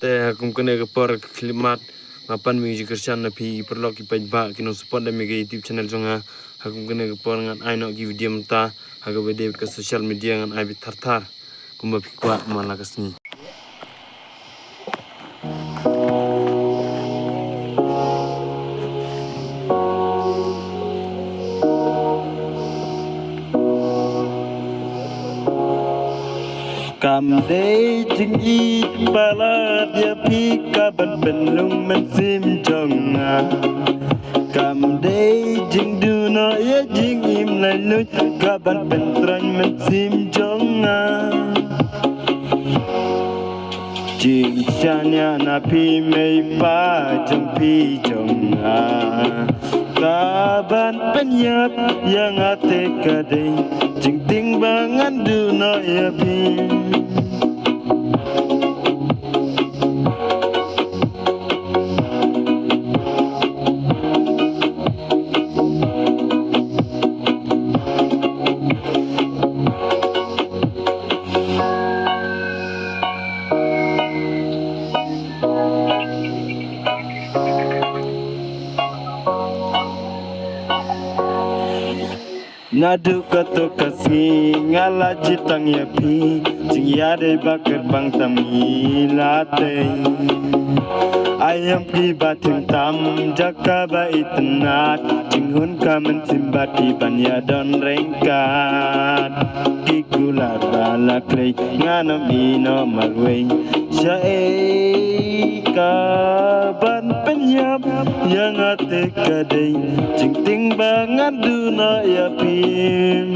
Hakum kena ke por klimat ngapan music kersan na pi perlo ki pajba kino support da mega YouTube channel jonga hakum kena ke por ngan ai no ki video mta haga bede ke social media ngan ai thar thar kumba pi kwa mala kasni Kam day jing it bala dia pika ban belum men sim jonga Kam day jing du no ya jing im lai lui ka ban pen tran men sim jonga Jing chanya na pi mei pa jong pi jonga ka ban penyap yang ate kadai jing ting bangan du no ya pi Nadu kato kasi ngala jitang ya pi jing ya de bakar bang tami late ayam pi batin tam jaka ba itnat jing hun kamen simbati ban ya don rengkat ki gula bala klei nganam ino marwei syae kaban penyap yang ate kadai jing ting bangan duna ya pim